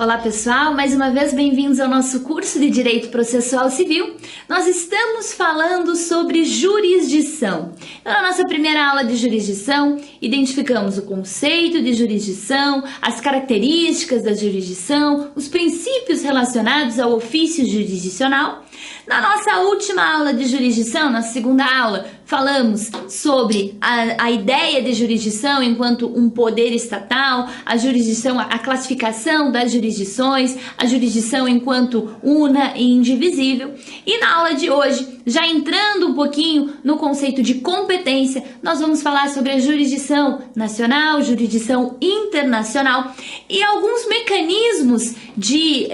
Olá pessoal, mais uma vez bem-vindos ao nosso curso de Direito Processual Civil. Nós estamos falando sobre jurisdição. Então, na nossa primeira aula de jurisdição, identificamos o conceito de jurisdição, as características da jurisdição, os princípios relacionados ao ofício jurisdicional. Na nossa última aula de jurisdição, na segunda aula, falamos sobre a ideia de jurisdição enquanto um poder estatal, a jurisdição, a classificação das jurisdições, a jurisdição enquanto una e indivisível. E na aula de hoje, já entrando um pouquinho no conceito de competência, nós vamos falar sobre a jurisdição nacional, jurisdição internacional e alguns mecanismos de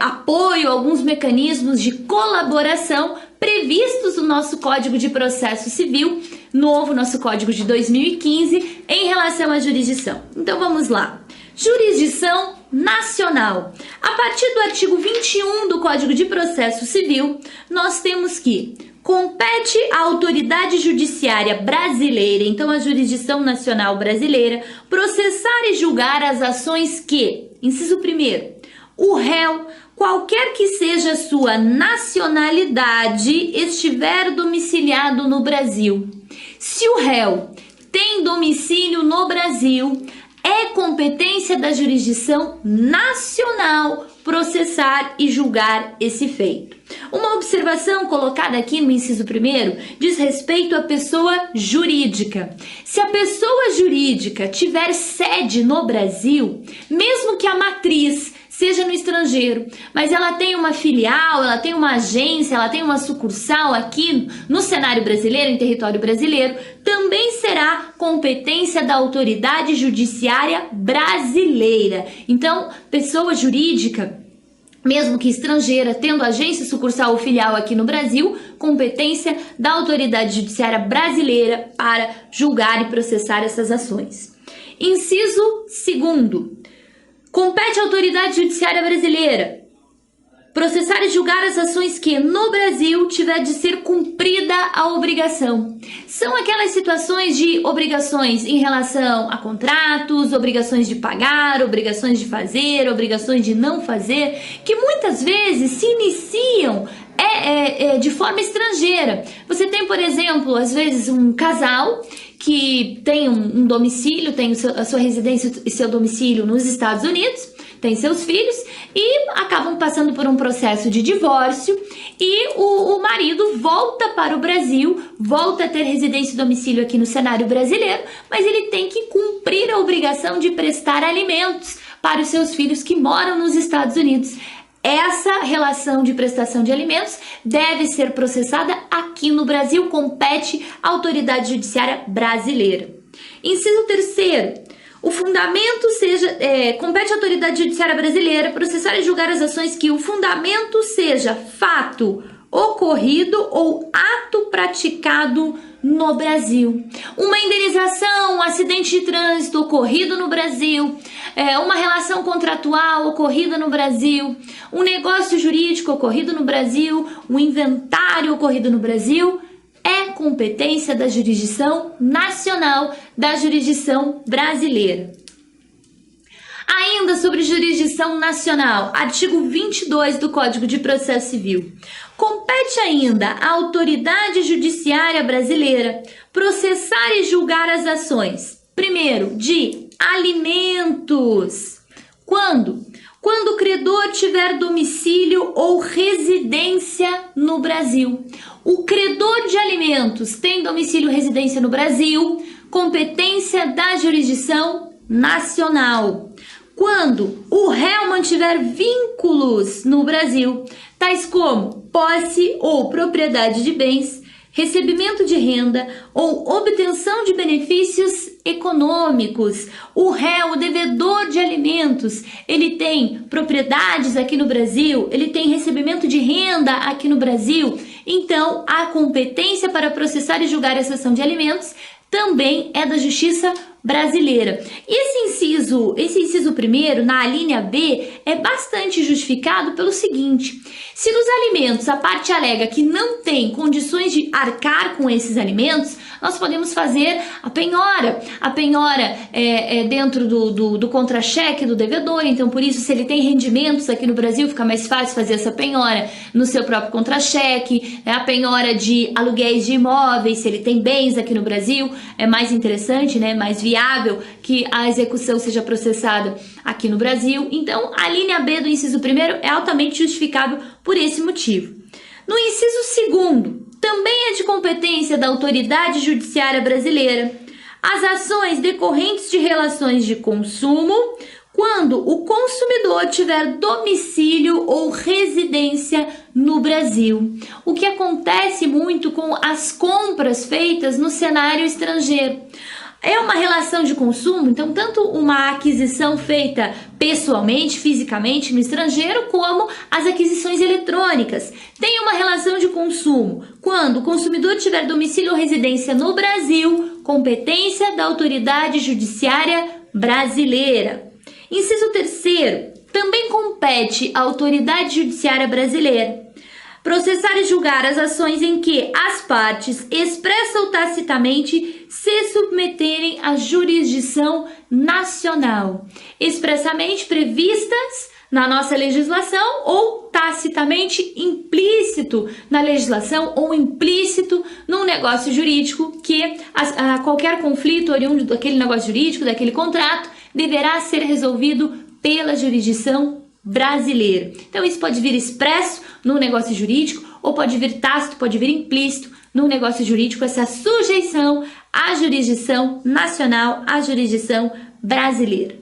apoio, alguns mecanismos de colaboração previstos no nosso Código de Processo Civil, nosso Código de 2015, em relação à jurisdição. Então vamos lá. Jurisdição nacional. A partir do artigo 21 do Código de Processo Civil, nós temos que compete à autoridade judiciária brasileira, então a jurisdição nacional brasileira, processar e julgar as ações que, inciso 1º, o réu, qualquer que seja a sua nacionalidade, estiver domiciliado no Brasil. Se o réu tem domicílio no Brasil, é competência da jurisdição nacional processar e julgar esse feito. Uma observação colocada aqui no inciso 1º diz respeito à pessoa jurídica. Se a pessoa jurídica tiver sede no Brasil, mesmo que a matriz seja no estrangeiro, mas ela tem uma filial, ela tem uma agência, ela tem uma sucursal aqui no cenário brasileiro, em território brasileiro, também será competência da autoridade judiciária brasileira. Então, pessoa jurídica, mesmo que estrangeira, tendo agência, sucursal ou filial aqui no Brasil, competência da autoridade judiciária brasileira para julgar e processar essas ações. Inciso 2º. Compete à autoridade judiciária brasileira processar e julgar as ações que, no Brasil, tiver de ser cumprida a obrigação. São aquelas situações de obrigações em relação a contratos, obrigações de pagar, obrigações de fazer, obrigações de não fazer, que muitas vezes se iniciam de forma estrangeira. Você tem, por exemplo, às vezes um casal que tem um domicílio, tem a sua residência e seu domicílio nos Estados Unidos, tem seus filhos e acabam passando por um processo de divórcio e o marido volta para o Brasil, volta a ter residência e domicílio aqui no cenário brasileiro, mas ele tem que cumprir a obrigação de prestar alimentos para os seus filhos que moram nos Estados Unidos. Essa relação de prestação de alimentos deve ser processada aqui no Brasil, compete à autoridade judiciária brasileira. Inciso 3º. O fundamento compete à autoridade judiciária brasileira processar e julgar as ações que o fundamento seja fato ocorrido ou ato praticado no Brasil. Uma indenização, um acidente de trânsito ocorrido no Brasil, uma relação contratual ocorrida no Brasil, um negócio jurídico ocorrido no Brasil, um inventário ocorrido no Brasil, é competência da jurisdição nacional, da jurisdição brasileira. Ainda sobre jurisdição nacional, artigo 22 do Código de Processo Civil. Compete ainda à autoridade judiciária brasileira processar e julgar as ações, primeiro, de alimentos. Quando? Quando o credor tiver domicílio ou residência no Brasil. O credor de alimentos tem domicílio ou residência no Brasil, competência da jurisdição nacional. Quando o réu mantiver vínculos no Brasil, tais como posse ou propriedade de bens, recebimento de renda ou obtenção de benefícios econômicos. O réu, o devedor de alimentos, ele tem propriedades aqui no Brasil, ele tem recebimento de renda aqui no Brasil. Então, a competência para processar e julgar essa ação de alimentos também é da Justiça brasileira. E esse inciso primeiro, na linha B, é bastante justificado pelo seguinte: se nos alimentos a parte alega que não tem condições de arcar com esses alimentos, nós podemos fazer a penhora. A penhora é dentro do contra-cheque do devedor, então por isso, se ele tem rendimentos aqui no Brasil, fica mais fácil fazer essa penhora no seu próprio contra-cheque, a penhora de aluguéis de imóveis, se ele tem bens aqui no Brasil, é mais interessante, né, mais viável que a execução seja processada aqui no Brasil. Então, a linha B do inciso primeiro é altamente justificável por esse motivo. No inciso segundo, também é de competência da autoridade judiciária brasileira as ações decorrentes de relações de consumo quando o consumidor tiver domicílio ou residência no Brasil. O que acontece muito com as compras feitas no cenário estrangeiro. É uma relação de consumo, então tanto uma aquisição feita pessoalmente, fisicamente no estrangeiro, como as aquisições eletrônicas. Tem uma relação de consumo quando o consumidor tiver domicílio ou residência no Brasil, competência da autoridade judiciária brasileira. Inciso terceiro, também compete à autoridade judiciária brasileira processar e julgar as ações em que as partes, expressa ou tacitamente, se submeterem à jurisdição nacional, expressamente previstas na nossa legislação ou tacitamente implícito na legislação ou implícito num negócio jurídico que qualquer conflito oriundo daquele negócio jurídico, daquele contrato, deverá ser resolvido pela jurisdição brasileira. Então isso pode vir expresso no negócio jurídico ou pode vir tácito, pode vir implícito no negócio jurídico, essa sujeição à jurisdição nacional, à jurisdição brasileira.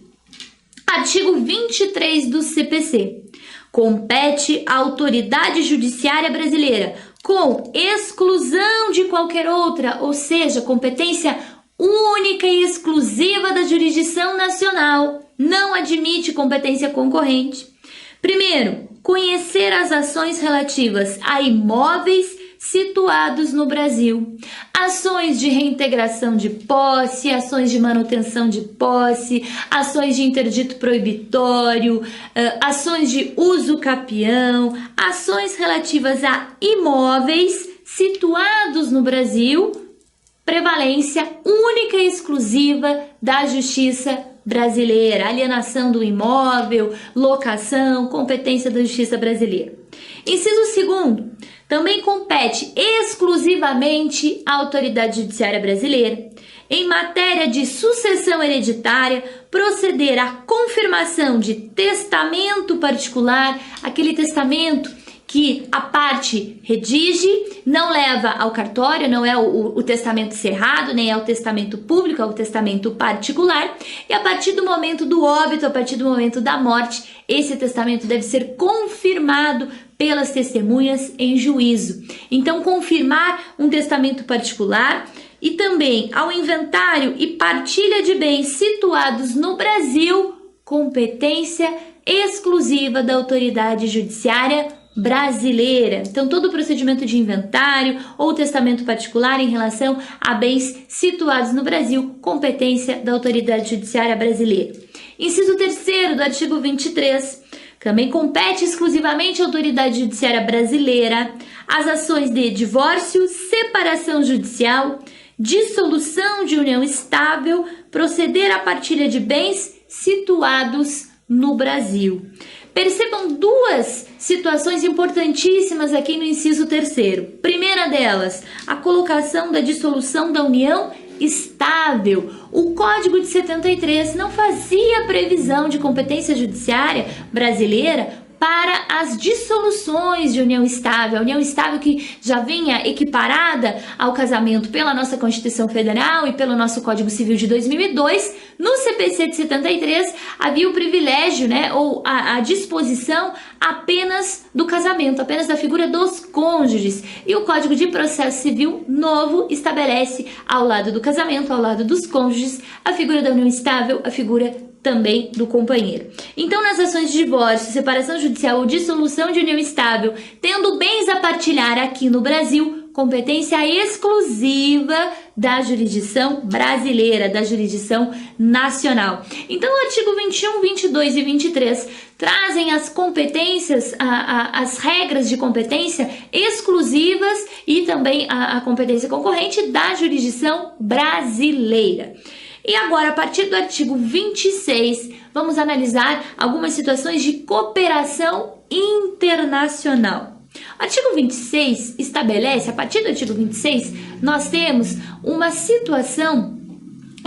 Artigo 23 do CPC. Compete à autoridade judiciária brasileira, com exclusão de qualquer outra, ou seja, competência única e exclusiva da jurisdição nacional, não admite competência concorrente. Primeiro, conhecer as ações relativas a imóveis situados no Brasil, ações de reintegração de posse, ações de manutenção de posse, ações de interdito proibitório, ações de uso capião, ações relativas a imóveis situados no Brasil, prevalência única e exclusiva da Justiça brasileira, alienação do imóvel, locação, competência da Justiça brasileira. Inciso segundo, também compete exclusivamente à autoridade judiciária brasileira, em matéria de sucessão hereditária, proceder à confirmação de testamento particular, aquele testamento que a parte redige, não leva ao cartório, não é o testamento cerrado, nem é o testamento público, é o testamento particular, e a partir do momento do óbito, a partir do momento da morte, esse testamento deve ser confirmado pelas testemunhas em juízo. Então, confirmar um testamento particular e também ao inventário e partilha de bens situados no Brasil, competência exclusiva da autoridade judiciária brasileira. Então, todo o procedimento de inventário ou testamento particular em relação a bens situados no Brasil, competência da autoridade judiciária brasileira. Inciso terceiro do artigo 23. Também compete exclusivamente à autoridade judiciária brasileira as ações de divórcio, separação judicial, dissolução de união estável, proceder à partilha de bens situados no Brasil. Percebam duas situações importantíssimas aqui no inciso terceiro. Primeira delas, a colocação da dissolução da união estável. O Código de 73 não fazia previsão de competência judiciária brasileira para as dissoluções de união estável, a união estável que já vinha equiparada ao casamento pela nossa Constituição Federal e pelo nosso Código Civil de 2002, no CPC de 73 havia o privilégio, né, ou a disposição apenas do casamento, apenas da figura dos cônjuges, e o Código de Processo Civil novo estabelece ao lado do casamento, ao lado dos cônjuges, a figura da união estável, a figura também do companheiro. Então, nas ações de divórcio, separação judicial ou dissolução de união estável, tendo bens a partilhar aqui no Brasil, competência exclusiva da jurisdição brasileira, da jurisdição nacional. Então, o artigo 21, 22 e 23 trazem as competências, as regras de competência exclusivas e também a competência concorrente da jurisdição brasileira. E agora, a partir do artigo 26, vamos analisar algumas situações de cooperação internacional. O artigo 26 estabelece, a partir do artigo 26, nós temos uma situação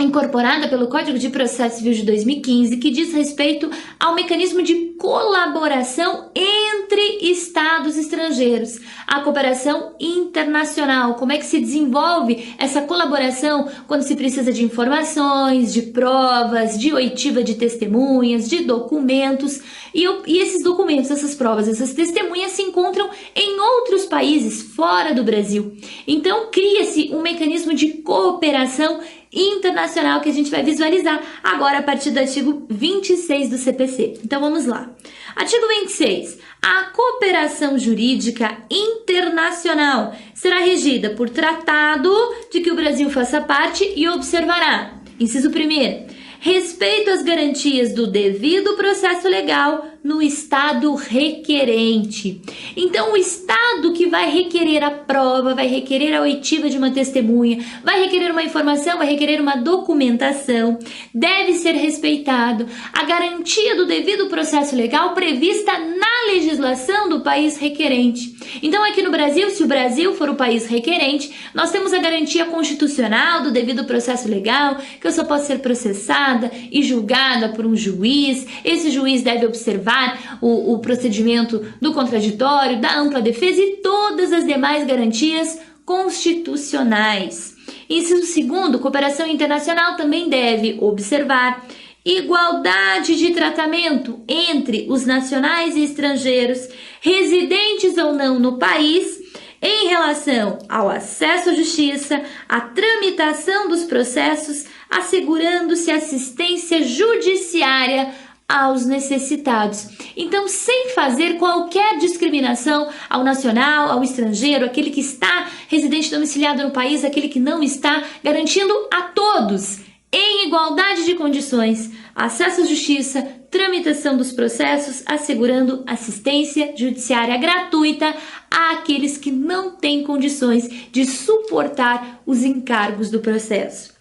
incorporada pelo Código de Processo Civil de 2015, que diz respeito ao mecanismo de colaboração entre estados estrangeiros, a cooperação internacional. Como é que se desenvolve essa colaboração quando se precisa de informações, de provas, de oitiva de testemunhas, de documentos, e esses documentos, essas provas, essas testemunhas se encontram em outros países fora do Brasil. Então, cria-se um mecanismo de cooperação internacional que a gente vai visualizar agora a partir do artigo 26 do CPC. Então vamos lá. Artigo 26. A cooperação jurídica internacional será regida por tratado de que o Brasil faça parte e observará: inciso 1º, respeito às garantias do devido processo legal no estado requerente. Então, o estado que vai requerer a prova, vai requerer a oitiva de uma testemunha, vai requerer uma informação, vai requerer uma documentação, deve ser respeitado a garantia do devido processo legal prevista na legislação do país requerente. Então, aqui no Brasil, se o Brasil for o país requerente, nós temos a garantia constitucional do devido processo legal, que eu só posso ser processada e julgada por um juiz. Esse juiz deve observar o procedimento do contraditório, da ampla defesa e todas as demais garantias constitucionais. Inciso 2º, cooperação internacional também deve observar igualdade de tratamento entre os nacionais e estrangeiros, residentes ou não no país, em relação ao acesso à justiça, à tramitação dos processos, assegurando-se assistência judiciária aos necessitados. Então, sem fazer qualquer discriminação ao nacional, ao estrangeiro, aquele que está residente domiciliado no país, aquele que não está, garantindo a todos, em igualdade de condições, acesso à justiça, tramitação dos processos, assegurando assistência judiciária gratuita àqueles que não têm condições de suportar os encargos do processo.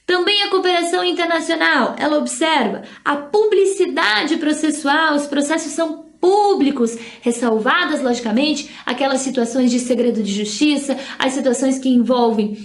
Também a cooperação internacional, ela observa a publicidade processual, os processos são públicos, ressalvadas, logicamente, aquelas situações de segredo de justiça, as situações que envolvem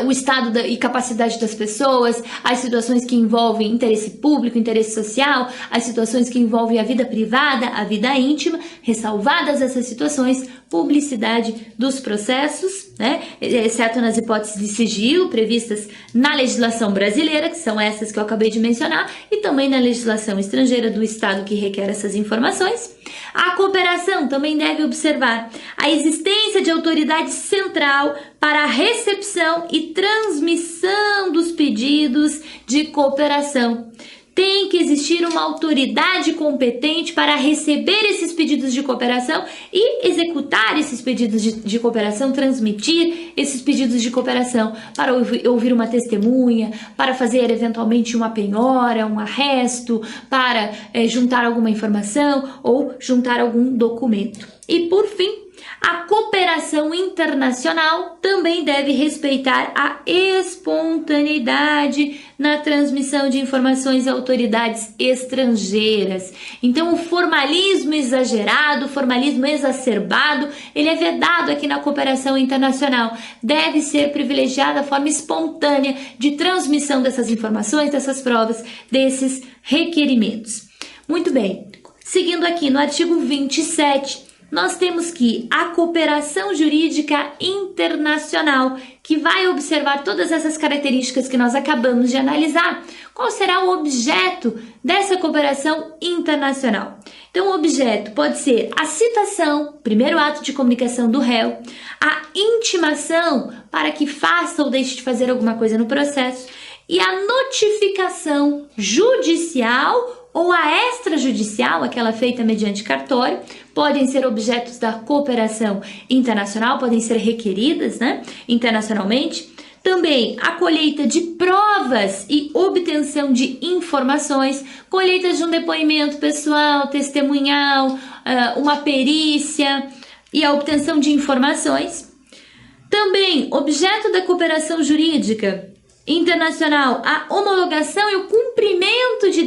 o estado e capacidade das pessoas, as situações que envolvem interesse público, interesse social, as situações que envolvem a vida privada, a vida íntima, ressalvadas essas situações, publicidade dos processos, né, exceto nas hipóteses de sigilo previstas na legislação brasileira, que são essas que eu acabei de mencionar, e também na legislação estrangeira do estado que requer essas informações. A cooperação também deve observar a existência de autoridade central para a recepção e transmissão dos pedidos de cooperação. Tem que existir uma autoridade competente para receber esses pedidos de cooperação e executar esses pedidos de cooperação, transmitir esses pedidos de cooperação para ouvir uma testemunha, para fazer eventualmente uma penhora, um arresto, para juntar alguma informação ou juntar algum documento. E por fim, a cooperação internacional também deve respeitar a espontaneidade na transmissão de informações a autoridades estrangeiras. Então, o formalismo exagerado, o formalismo exacerbado, ele é vedado aqui na cooperação internacional. Deve ser privilegiada a forma espontânea de transmissão dessas informações, dessas provas, desses requerimentos. Muito bem, seguindo aqui no artigo 27, nós temos que a cooperação jurídica internacional, que vai observar todas essas características que nós acabamos de analisar. Qual será o objeto dessa cooperação internacional? Então, o objeto pode ser a citação, primeiro ato de comunicação do réu, a intimação para que faça ou deixe de fazer alguma coisa no processo e a notificação judicial ou a extrajudicial, aquela feita mediante cartório, podem ser objetos da cooperação internacional, podem ser requeridas, né, internacionalmente. Também a colheita de provas e obtenção de informações, colheita de um depoimento pessoal, testemunhal, uma perícia e a obtenção de informações. Também objeto da cooperação jurídica internacional, a homologação e o cumprimento de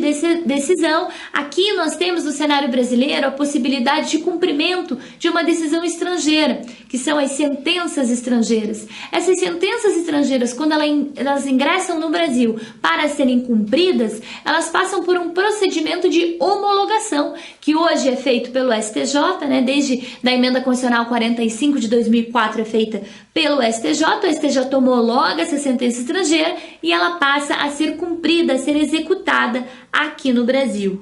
decisão. Aqui nós temos no cenário brasileiro a possibilidade de cumprimento de uma decisão estrangeira, que são as sentenças estrangeiras. Essas sentenças estrangeiras, quando elas ingressam no Brasil para serem cumpridas, elas passam por um procedimento de homologação, que hoje é feito pelo STJ, né? Desde a Emenda Constitucional 45 de 2004 é feita pelo STJ, o STJ homologa essa sentença estrangeira e ela passa a ser cumprida, a ser executada aqui no Brasil.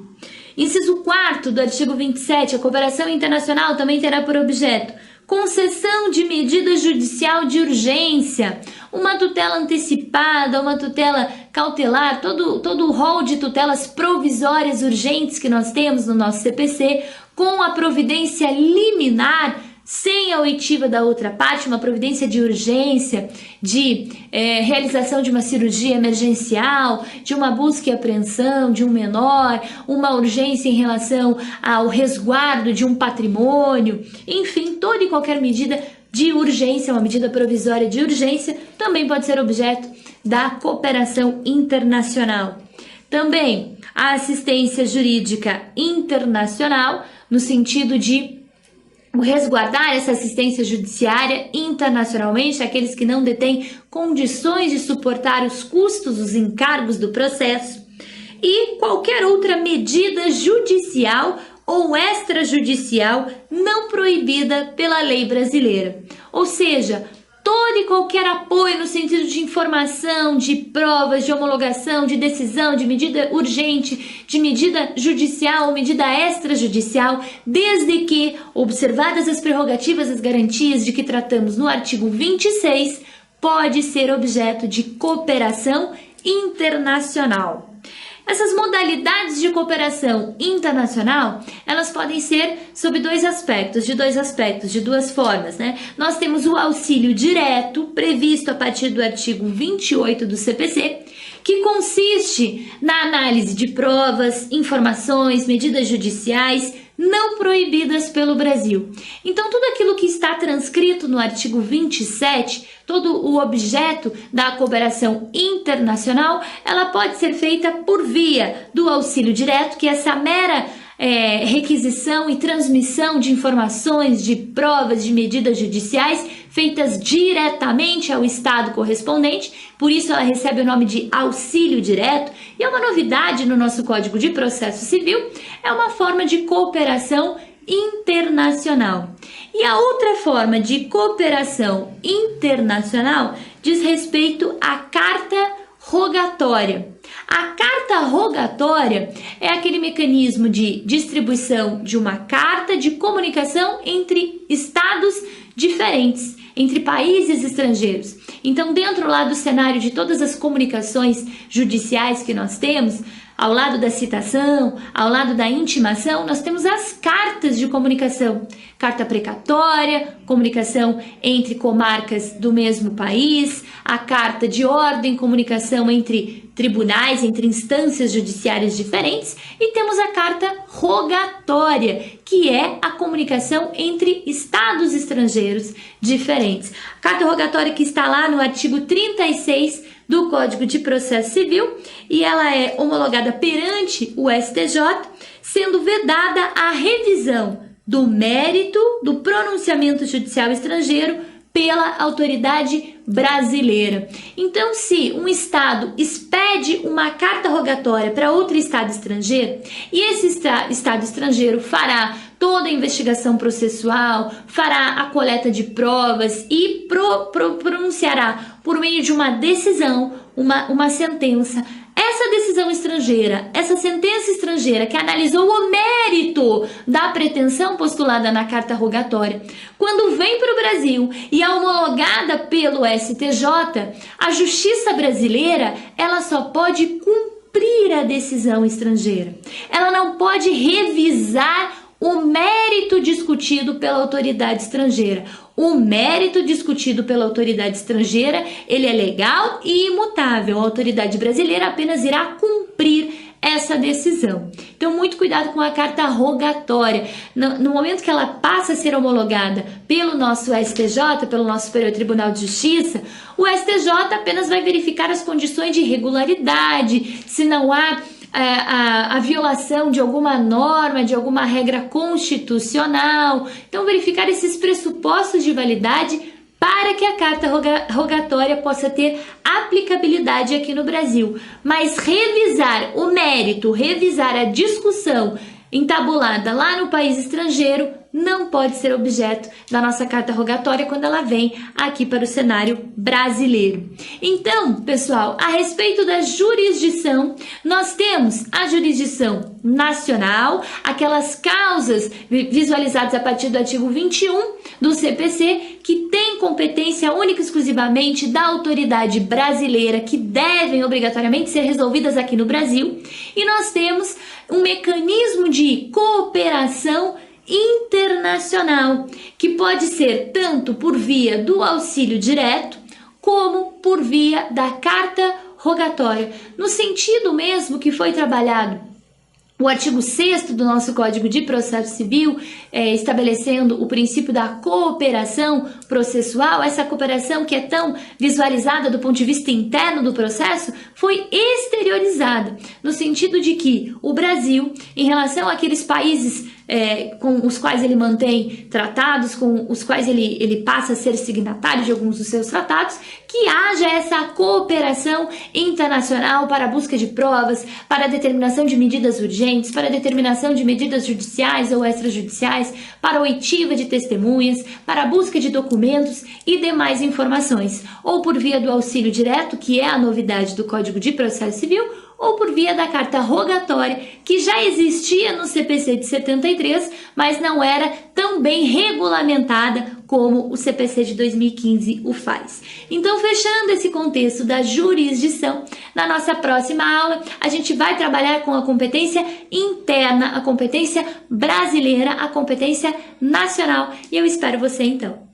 Inciso 4º do artigo 27, a cooperação internacional também terá por objeto concessão de medida judicial de urgência, uma tutela antecipada, uma tutela cautelar, todo o rol de tutelas provisórias urgentes que nós temos no nosso CPC, com a providência liminar, sem a oitiva da outra parte, uma providência de urgência, de realização de uma cirurgia emergencial, de uma busca e apreensão de um menor, uma urgência em relação ao resguardo de um patrimônio, enfim, toda e qualquer medida de urgência, uma medida provisória de urgência, também pode ser objeto da cooperação internacional. Também a assistência jurídica internacional, no sentido de resguardar essa assistência judiciária internacionalmente, aqueles que não detêm condições de suportar os custos, os encargos do processo, e qualquer outra medida judicial ou extrajudicial não proibida pela lei brasileira. Ou seja, todo e qualquer apoio no sentido de informação, de provas, de homologação, de decisão, de medida urgente, de medida judicial ou medida extrajudicial, desde que, observadas as prerrogativas e as garantias de que tratamos no artigo 26, pode ser objeto de cooperação internacional. Essas modalidades de cooperação internacional, elas podem ser sob dois aspectos, de duas formas, né? Nós temos o auxílio direto, previsto a partir do artigo 28 do CPC, que consiste na análise de provas, informações, medidas judiciais não proibidas pelo Brasil. Então, tudo aquilo que está transcrito no artigo 27, todo o objeto da cooperação internacional, ela pode ser feita por via do auxílio direto, que é essa mera requisição e transmissão de informações, de provas, de medidas judiciais feitas diretamente ao Estado correspondente, por isso ela recebe o nome de auxílio direto, e é uma novidade no nosso Código de Processo Civil, é uma forma de cooperação internacional. E a outra forma de cooperação internacional diz respeito à carta rogatória. A carta rogatória é aquele mecanismo de distribuição de uma carta de comunicação entre estados diferentes, entre países estrangeiros. Então, dentro lá do cenário de todas as comunicações judiciais que nós temos, ao lado da citação, ao lado da intimação, nós temos as cartas de comunicação. Carta precatória, comunicação entre comarcas do mesmo país, a carta de ordem, comunicação entre tribunais, entre instâncias judiciárias diferentes, e temos a carta rogatória, que é a comunicação entre estados estrangeiros diferentes. A carta rogatória que está lá no artigo 36 do Código de Processo Civil, e ela é homologada perante o STJ, sendo vedada a revisão do mérito do pronunciamento judicial estrangeiro pela autoridade brasileira. Então, se um Estado expede uma carta rogatória para outro Estado estrangeiro, e esse Estado estrangeiro fará toda a investigação processual, fará a coleta de provas e pronunciará por meio de uma decisão, uma sentença. Essa decisão estrangeira, essa sentença estrangeira que analisou o mérito da pretensão postulada na carta rogatória, quando vem para o Brasil e é homologada pelo STJ, a justiça brasileira ela só pode cumprir cumprir a decisão estrangeira. Ela não pode revisar o mérito discutido pela autoridade estrangeira. O mérito discutido pela autoridade estrangeira, ele é legal e imutável. A autoridade brasileira apenas irá cumprir essa decisão. Então, muito cuidado com a carta rogatória. No momento que ela passa a ser homologada pelo nosso STJ, pelo nosso Superior Tribunal de Justiça, o STJ apenas vai verificar as condições de regularidade, se não há a violação de alguma norma, de alguma regra constitucional. Então, verificar esses pressupostos de validade para que a carta rogatória possa ter aplicabilidade aqui no Brasil. Mas revisar o mérito, revisar a discussão entabulada lá no país estrangeiro não pode ser objeto da nossa carta rogatória quando ela vem aqui para o cenário brasileiro. Então, pessoal, a respeito da jurisdição, nós temos a jurisdição nacional, aquelas causas visualizadas a partir do artigo 21 do CPC, que tem competência única e exclusivamente da autoridade brasileira, que devem obrigatoriamente ser resolvidas aqui no Brasil, e nós temos um mecanismo de cooperação internacional, que pode ser tanto por via do auxílio direto, como por via da carta rogatória, no sentido mesmo que foi trabalhado o artigo 6º do nosso Código de Processo Civil, estabelecendo o princípio da cooperação processual. Essa cooperação, que é tão visualizada do ponto de vista interno do processo, foi exteriorizada, no sentido de que o Brasil, em relação àqueles países com os quais ele mantém tratados, com os quais ele passa a ser signatário de alguns dos seus tratados, que haja essa cooperação internacional para a busca de provas, para a determinação de medidas urgentes, para a determinação de medidas judiciais ou extrajudiciais, para a oitiva de testemunhas, para a busca de documentos e demais informações, ou por via do auxílio direto, que é a novidade do Código de Processo Civil, ou por via da carta rogatória, que já existia no CPC de 73, mas não era tão bem regulamentada como o CPC de 2015 o faz. Então, fechando esse contexto da jurisdição, na nossa próxima aula, a gente vai trabalhar com a competência interna, a competência brasileira, a competência nacional, e eu espero você então.